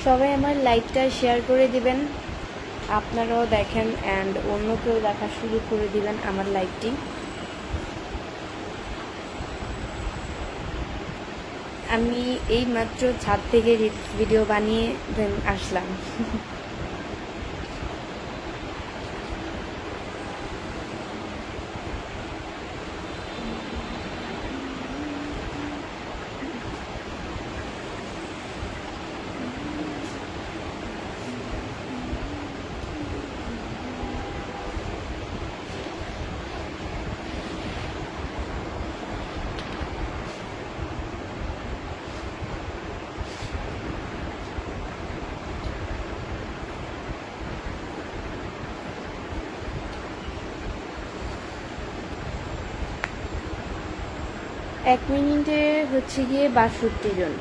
সবাই আমার লাইভটা শেয়ার করে দিবেন, আপনারাও দেখেন অ্যান্ড অন্যকেও দেখা শুরু করে দিবেন আমার লাইভটি। আমি এই মাত্র ছাদ থেকে রিলস ভিডিও বানিয়ে দেন আসলাম। এক মিনিটে হচ্ছে গিয়ে ৬২ জন।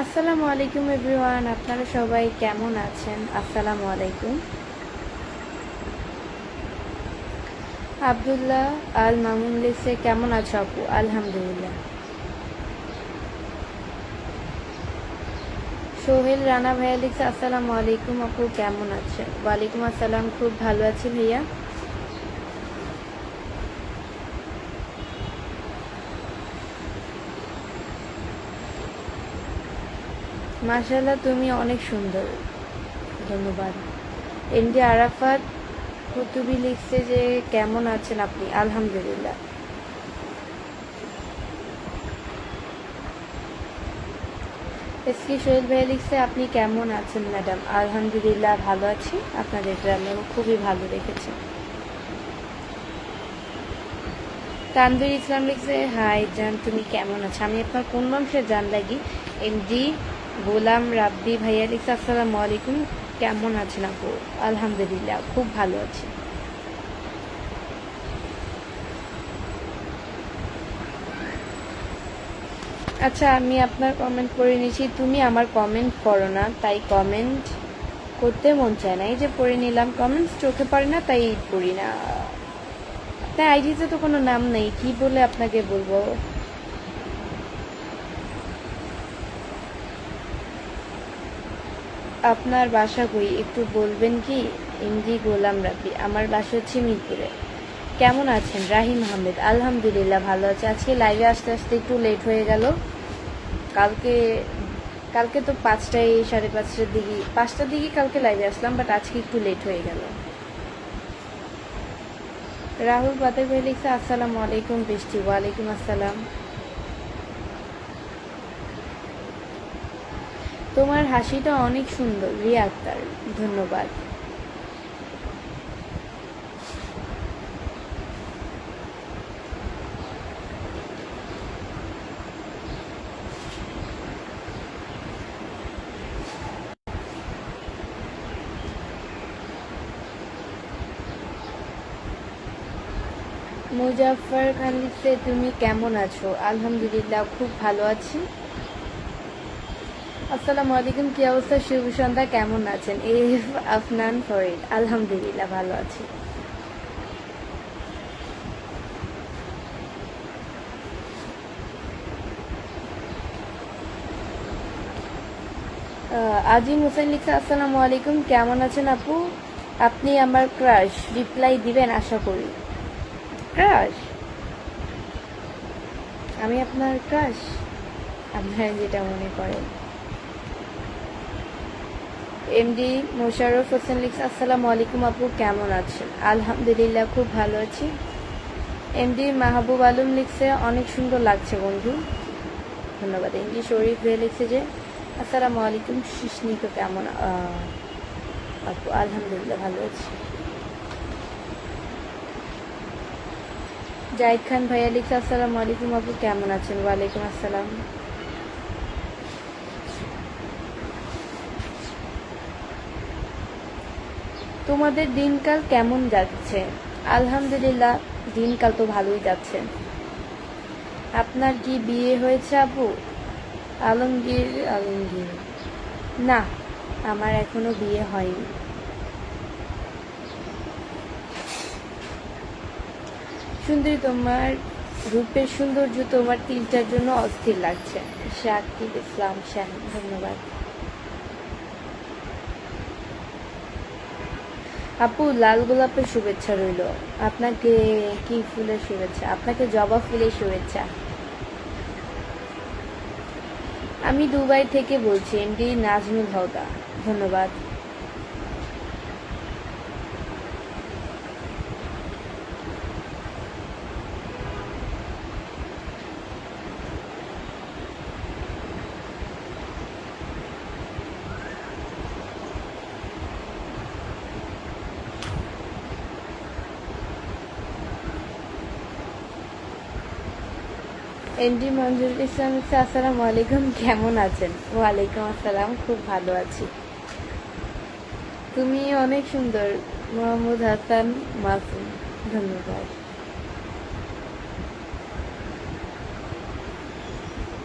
আসসালামু আলাইকুম এভরিওয়ান, আপনারা সবাই কেমন আছেন? আসসালামু আলাইকুম। আবদুল্লাহ আল মামুন লিখছে কেমন আছো আপু? আলহামদুলিল্লাহ। সোহেল রানা ভাইয়া লিখছে আসসালামু আলাইকুম আপু, কেমন আছেন? ওয়ালাইকুম আসসালাম, খুব ভালো আছি ভাইয়া। মাশাআল্লাহ, তুমি অনেক সুন্দর, ধন্যবাদ। এনডি আরাফাত কুতুবি লিখছে যে কেমন আছেন আপনি? আলহামদুলিল্লাহ। এসকি সোহেল ভাইয়া লিখছে আপনি কেমন আছেন ম্যাডাম? আলহামদুলিল্লাহ, ভালো আছি। আপনাদের গ্রামেও খুবই ভালো রেখেছে। তানভীর ইসলাম লিখছে হাই জান, তুমি কেমন আছো? আমি আপনার কোন বংশের জান লাগি? এমডি গোলাম রাব্বি ভাইয়া লিখছে আসসালামু আলাইকুম, কেমন আছেন আপু? আলহামদুলিল্লাহ, খুব ভালো আছি। আচ্ছা, আমি আপনার কমেন্ট পড়ে নিয়েছি, তুমি আমার কমেন্ট পড়ো না, তাই কমেন্ট করতে মন চায় না। এই যে পড়ে নিলাম, কমেন্টস চোখে পড়ে না তাই পড়ি না। তাই আইডিতে তো কোনো নাম নেই, কি বলে আপনাকে বলবো? আপনার বাসা কই একটু বলবেন কি? এমডি গোলাম রাব্বি, আমার বাসা হচ্ছে মিরপুরে। কেমন আছেন? রাহিম আহমেদ, আলহামদুলিল্লাহ ভালো আছে। আজকে লাইভে আসতে আসতে একটু লেট হয়ে গেল। কালকে কালকে তো ৫টায় ৫:৩০ দিকে ৫টার দিকে কালকে লাইভে আসলাম, বাট আজকে একটু লেট হয়ে গেল। রাহুল পাতে ভাই লিখছে আসসালামু আলাইকুম বৃষ্টি। ওয়ালাইকুম আসসালাম। তোমার হাসিটা অনেক সুন্দর রিয়া আক্তার, ধন্যবাদ। মুজাফফর খান লিখছে তুমি কেমন আছো? আলহামদুলিল্লাহ, খুব ভালো আছি। আসসালামু আলাইকুম, কি অবস্থা? শুভ সন্ধ্যা, কেমন আছেন? আফনান ফরিদ, আলহামদুলিল্লাহ ভালো আছি। আজিম হোসেন লিখছে আসসালামু আলাইকুম, কেমন আছেন আপু? আপনি আমার ক্রাশ, রিপ্লাই দিবেন আশা করি। ক্রাশ? আমি আপনার ক্রাশ? আপনারা যেটা মনে করেন। এমডি মোশাররফ হোসেন লিখছে আসসালামু আলাইকুম আপু, কেমন আছেন? আলহামদুলিল্লাহ, খুব ভালো আছি। এমডি মাহবুব আলম লিখছে অনেক সুন্দর লাগছে বন্ধু, ধন্যবাদ। এমডি শরীফ ভাই লিখছে যে আসসালামু আলাইকুম শিশনি, তো কেমন আপু? আলহামদুলিল্লাহ ভালো আছি। জাহিদ খান ভাইয়া লিখছে আসসালামু আলাইকুম আপু, কেমন আছেন? ওয়ালাইকুম আসসালাম। তোমাদের দিনকাল কেমন যাচ্ছে? আলহামদুলিল্লাহ, দিনকাল তো ভালোই যাচ্ছে। আপনার কি বিয়ে হয়েছে আপু? আলমগীর আলমগীর, না, আমার এখনো বিয়ে হয়নি। সুন্দরী, তোমার রূপের সৌন্দর্য তোমার তিলটার জন্য অস্থির লাগছে। শাকিব ইসলাম শাহিন, ধন্যবাদ। আপু লাল গোলাপের শুভেচ্ছা রইল। আপনাকে কি ফুলের শুভেচ্ছা? আপনাকে জবা ফুলের শুভেচ্ছা। আমি দুবাই থেকে বলছি, এমডি নাজমুল হদা, ধন্যবাদ। এমডি মঞ্জুরুল ইসলাম আসসালামু আলাইকুম, কেমন আছেন? ওয়ালাইকুম আসসালাম, খুব ভালো আছি। তুমি অনেক সুন্দর। মোহাম্মদ হাসান মাসুম, ধন্যবাদ।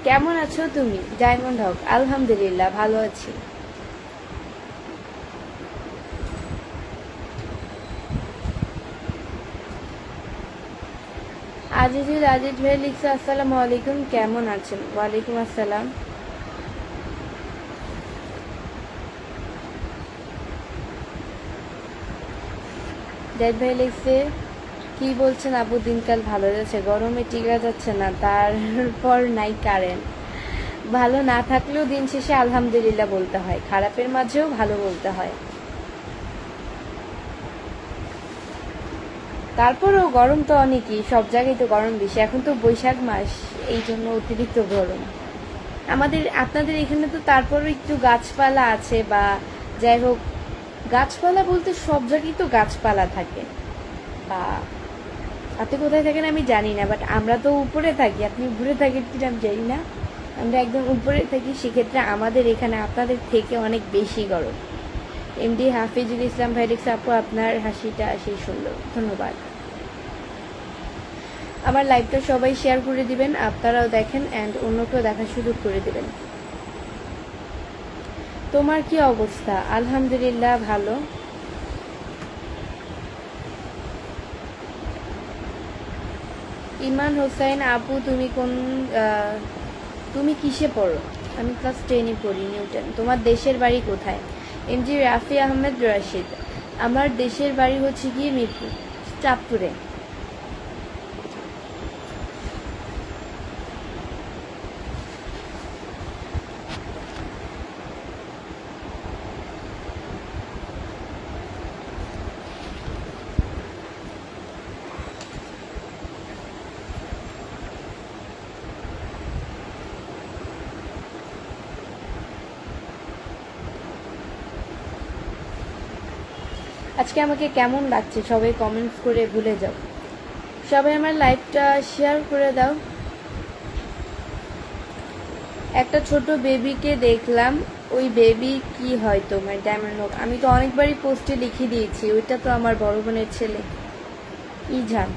কেমন আছো তুমি? ডায়মন্ড হক, আলহামদুলিল্লাহ ভালো আছি। আজিজুল আজিজ ভাই লিখছে আসসালামু আলাইকুম, কেমন আছেন? ওয়ালাইকুম আসসালাম। জাহিদ ভাই লিখছে কি বলছেন আপু, দিনকাল ভালো যাচ্ছে, গরমে টিকা যাচ্ছে না, তারপর নাই কারেন্ট। ভালো না থাকলেও দিন শেষে আলহামদুলিল্লাহ বলতে হয়, খারাপের মাঝেও ভালো বলতে হয়। তারপরেও গরম তো অনেকই, সব জায়গায় তো গরম বেশি। এখন তো বৈশাখ মাস, এই জন্য অতিরিক্ত গরম। আপনাদের এখানে তো তারপরও একটু গাছপালা আছে, বা যাই হোক, গাছপালা বলতে সব জায়গায় তো গাছপালা থাকে। বা আপনি কোথায় থাকেন আমি জানি না, বাট আমরা তো উপরে থাকি, আপনি উপরে থাকেন কিনা আমি জানি না। আমরা একদম উপরে থাকি, সেক্ষেত্রে আমাদের এখানে আপনাদের থেকে অনেক বেশি গরম। এমডি হাফিজুল ইসলাম ভাই লিখছে আপু আপনার হাসিটা সেই সুন্দর, ধন্যবাদ। আমার লাইভটা সবাই শেয়ার করে দিবেন, আপনারাও দেখেন অ্যান্ড অন্যকেও দেখার সুযোগ করে দিবেন। তোমার কি অবস্থা? আলহামদুলিল্লাহ ভালো। ইমান হোসেন আপু তুমি কিসে পড়ো? আমি ক্লাস 10-এ পড়ি, নিউটন। তোমার দেশের বাড়ি কোথায়? এমজি রাফি আহমেদ রশিদ। আমার দেশের বাড়ি হচ্ছে গিয়ে মিরপুর, চাঁদপুরে। আজকে আমাকে কেমন লাগছে সবাই কমেন্টস করে ভুলে যাও। সবাই আমার লাইভটা শেয়ার করে দাও। একটা ছোট বেবিকে দেখলাম, ওই বেবি কি হয় তোমার? ডায়মন্ড হোক, আমি তো অনেকবারই পোস্টে লিখে দিয়েছি, ওইটা তো আমার বড় বোনের ছেলে ইজান।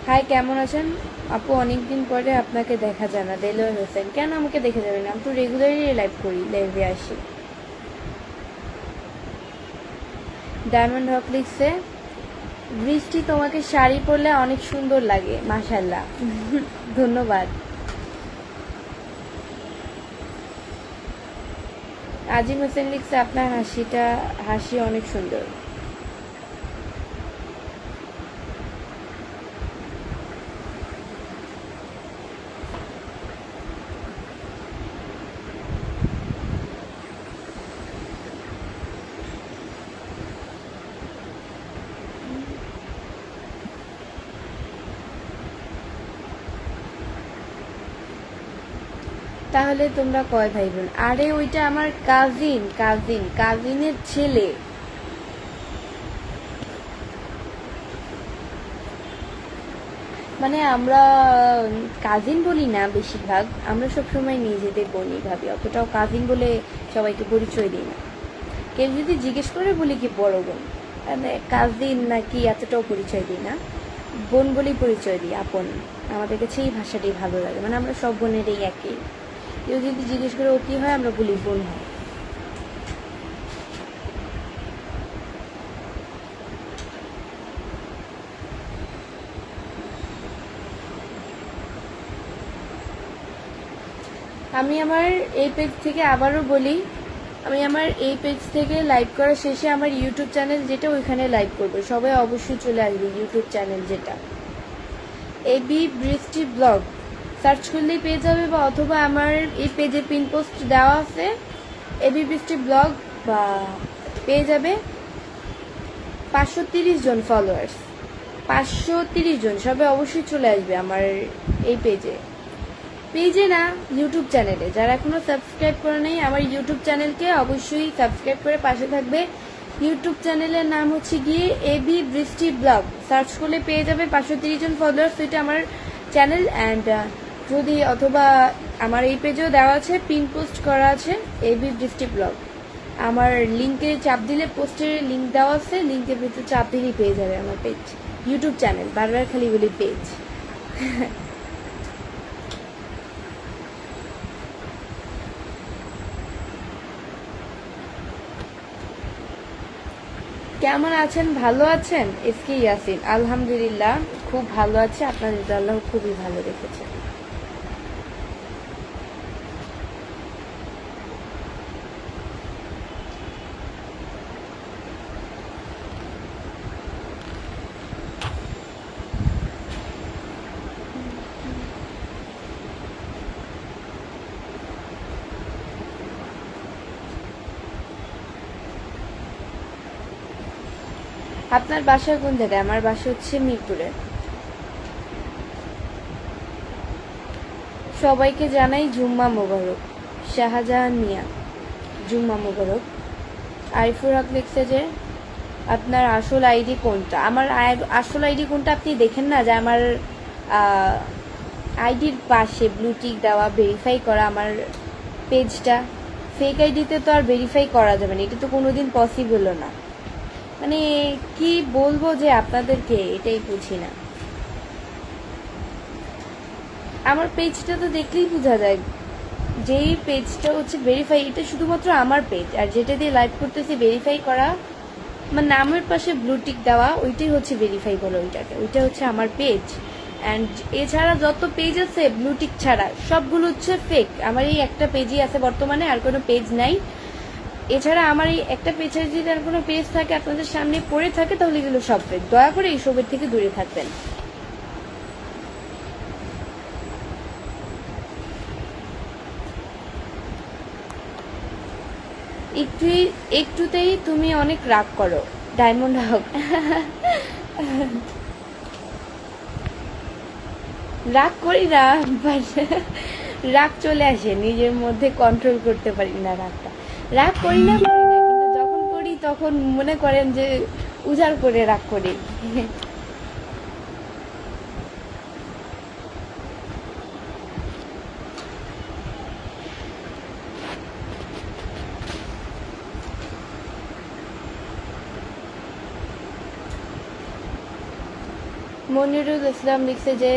হাই, কেমন আছেন আপু? অনেকদিন পরে আপনাকে দেখা যায় না। দেলোয়ার হোসেন, কেন আমাকে দেখে যাবেন? আমি তো রেগুলারলি লাইভ করি, লাইভে আসি। ডায়মন্ড হক লিখছে বৃষ্টি তোমাকে শাড়ি পরলে অনেক সুন্দর লাগে, মাশাল্লাহ। ধন্যবাদ। আজিম হোসেন লিখছে আপনার হাসি অনেক সুন্দর। তাহলে তোমরা কয় ভাই বোন? আরে ওইটা আমার কাজিনের ছেলে। মানে আমরা কাজিন বলি না, বেশিরভাগ আমরা সবসময় নিজেদের বোনই ভাবি, অতটাও কাজিন বলে সবাইকে পরিচয় দিই না। কেউ যদি জিজ্ঞেস করে বলি কি বড় বোন, মানে কাজিন নাকি এতটাও পরিচয় দিই না, বোন বলেই পরিচয় দিই, আপন। আমাদের কাছে এই ভাষাটাই ভালো লাগে, মানে আমরা সব বোনেরই একই। কেউ যদি জিজ্ঞেস করে ও কি হয়, আমরা বলি বোন হয়। আমি আমার এই পেজ থেকে আবারও বলি, আমি আমার এই পেজ থেকে লাইভ করা শেষে আমার ইউটিউব চ্যানেল যেটা ওইখানে লাইভ করবো, সবাই অবশ্যই চলে আসবে ইউটিউব চ্যানেল যেটা এবি বৃষ্টি ব্লগ সার্চ করলেই পেয়ে যাবে, বা অথবা আমার এই পেজে পিন পোস্ট দেওয়া আছে এবি বৃষ্টি ব্লগ, বা পেয়ে যাবে 530 জন ফলোয়ার্স, 530 জন, সবাই অবশ্যই চলে আসবে আমার এই পেজে না ইউটিউব চ্যানেলে। যারা এখনো সাবস্ক্রাইব করে নেই আমার ইউটিউব চ্যানেলকে অবশ্যই সাবস্ক্রাইব করে পাশে থাকবে। ইউটিউব চ্যানেলের নাম হচ্ছে গিয়ে এবি বৃষ্টি ব্লগ, সার্চ করলে পেয়ে যাবে 530 জন ফলোয়ার্স, এটা আমার চ্যানেল। অ্যান্ড যদি অথবা আমার এই পেজেও দেওয়া আছে, পিন পোস্ট করা আছে এবি বৃষ্টি ব্লগ, আমার লিঙ্কে চাপ দিলে পোস্টের লিঙ্ক দেওয়া আছে, লিঙ্কের ভিতরে চাপ দিলেই পেয়ে যাবে আমার পেজ, ইউটিউব চ্যানেল, বারবার খালি বলি পেজ। কেমন আছেন? ভালো আছেন? এসকে ইয়াসিন, আলহামদুলিল্লাহ খুব ভালো আছে, আপনাদের আল্লাহ খুবই ভালো রেখেছে। আপনার বাসা কোন জায়গায়? আমার বাসা হচ্ছে মিরপুরে। সবাইকে জানাই জুম্মা মোবারক। শাহজাহান মিয়া, জুম্মা মোবারক। আরিফুর হক লিখছে যে আপনার আসল আইডি কোনটা? আমার আসল আইডি কোনটা আপনি দেখেন না, যে আমার আইডির পাশে ব্লু টিক দেওয়া, ভেরিফাই করা আমার পেজটা। ফেক আইডিতে তো আর ভেরিফাই করা যাবে না, এটা তো কোনোদিন পসিবলও না। মানে কি বলবো যে আপনাদেরকে, এটাই বুঝি না। আমার পেজটা তো দেখলেই বোঝা যায়, যেই পেজটা হচ্ছে ভেরিফাই, এটা শুধুমাত্র আমার পেজ, আর যেটা দিয়ে লাইভ করতেছি ভেরিফাই করা, আমার নামের পাশে ব্লু টিক দেওয়া, ওইটাই হচ্ছে ভেরিফাই বলে, ওইটা হচ্ছে আমার পেজ। অ্যান্ড এছাড়া যত পেজ আছে ব্লু টিক ছাড়া সবগুলো হচ্ছে ফেক। আমার এই একটা পেজই আছে বর্তমানে, আর কোনো পেজ নাই। এছাড়া আমার এই একটা পেজে যদি আর কোনো পেজ থাকে আপনাদের সামনে পড়ে থাকে, তাহলে এগুলো সব ফেক। দয়া করে এইসবের থেকে দূরে থাকবেন। একটুতেই তুমি অনেক রাগ করো, ডায়মন্ড হক। রাগ করি না, রাগ চলে আসে নিজের মধ্যে, কন্ট্রোল করতে পারি না রাগটা। রাগ করি না, কিন্তু যখন করি তখন মনে করেন যে উজাড় করে রাগ করি। মনিরুল ইসলাম লিখছে যে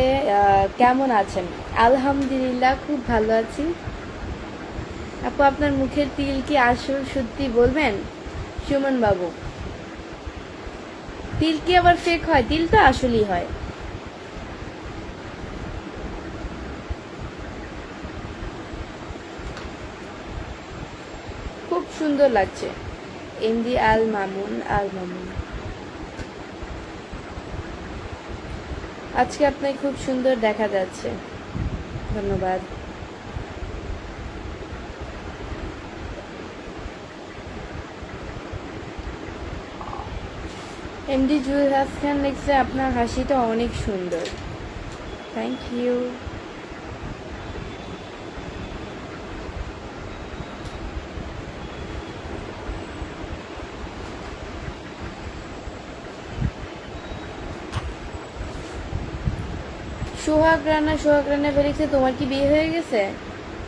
কেমন আছেন? আলহামদুলিল্লাহ খুব ভালো আছি। আপু আপনার মুখের তিল কি আসল সত্যি বলবেন? সুমন বাবু, তিল কি আবার ফেক হয়? তিল তো আসলেই হয়। খুব সুন্দর লাগছে। এমডি আল মামুন, আজকে আপনাকে খুব সুন্দর দেখা যাচ্ছে, ধন্যবাদ। এমডি জুলহাস খান লিখছে আপনার হাসিটা অনেক সুন্দর, থ্যাংক ইউ। সোহাগ রানা লিখছে তোমার কি বিয়ে হয়ে গেছে?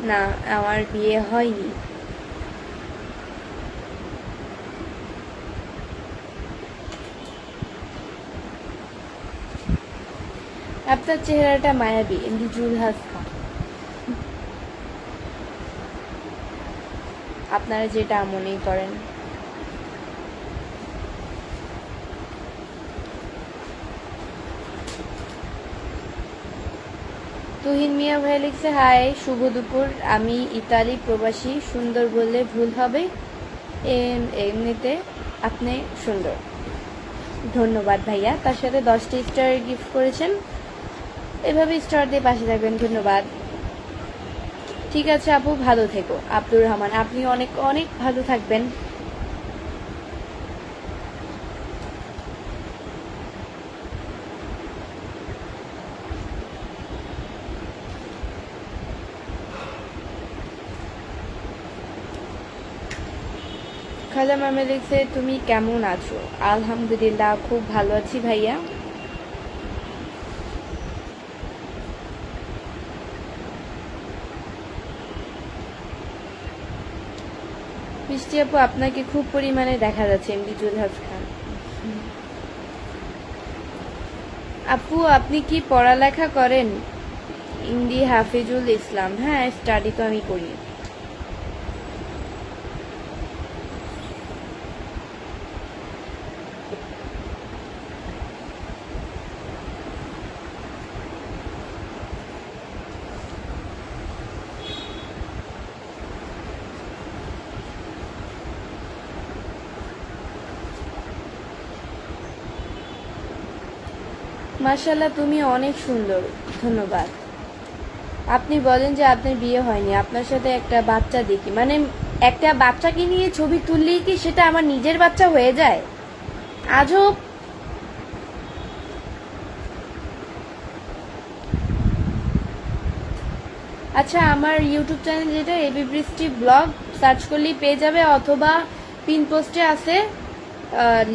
না, আমার বিয়ে হয়নি। আপনার চেহারাটা মায়াবী, এমডি জুলহাস খান। আপনারা যেটা মনেই করেন। তুহিন মিয়া ভাই লিখছে, হাই শুভ দুপুর, আমি ইতালি প্রবাসী, সুন্দর বললে ভুল হবে, এমনিতে আপনি সুন্দর। ধন্যবাদ ভাইয়া। তার সাথে 10টি স্টার গিফট করেছেন, এভাবে স্টার দিয়ে পাশে থাকবেন, ধন্যবাদ। ঠিক আছে আপু, ভালো থেকো। আব্দুর রহমান, আপনি অনেক অনেক ভালো থাকবেন। খালা মামা লিখছে, তুমি কেমন আছো? আলহামদুলিল্লাহ, খুব ভালো আছি ভাইয়া। মিষ্টি আপু, আপনাকে খুব পরিমাণে দেখা যাচ্ছে। এমডি জুলহাস খান, আপু আপনি কি পড়ালেখা করেন? ইন্দি হাফিজুল ইসলাম, হ্যাঁ স্টাডি তো আমি করি। মাশাআল্লাহ, তুমি অনেক সুন্দর, ধন্যবাদ। আপনি বলেন যে আপনার বিয়ে হয়নি, আপনার সাথে একটা বাচ্চা দেখি, মানে একটা বাচ্চাকে নিয়ে ছবি তুললেই কি সেটা আমার নিজের বাচ্চা হয়ে যায়? আজব। আচ্ছা, আমার ইউটিউব চ্যানেল যেটা এবি বৃষ্টি ব্লগ, সার্চ করলেই পেয়ে যাবে, অথবা পিন পোস্টে আছে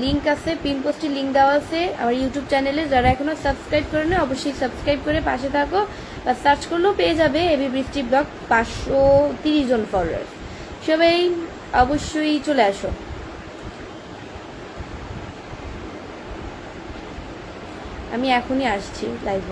লিঙ্ক আছে, পিন পোস্টে লিঙ্ক দেওয়া আছে আমার ইউটিউব চ্যানেলে। যারা এখনো সাবস্ক্রাইব করে না, অবশ্যই সাবস্ক্রাইব করে পাশে থাকো, বা সার্চ করলেও পেয়ে যাবে এবি বৃষ্টি ব্লগ। 530 জন ফলোয়ার, সবাই অবশ্যই চলে আসো। আমি এখনই আসছি লাইভে।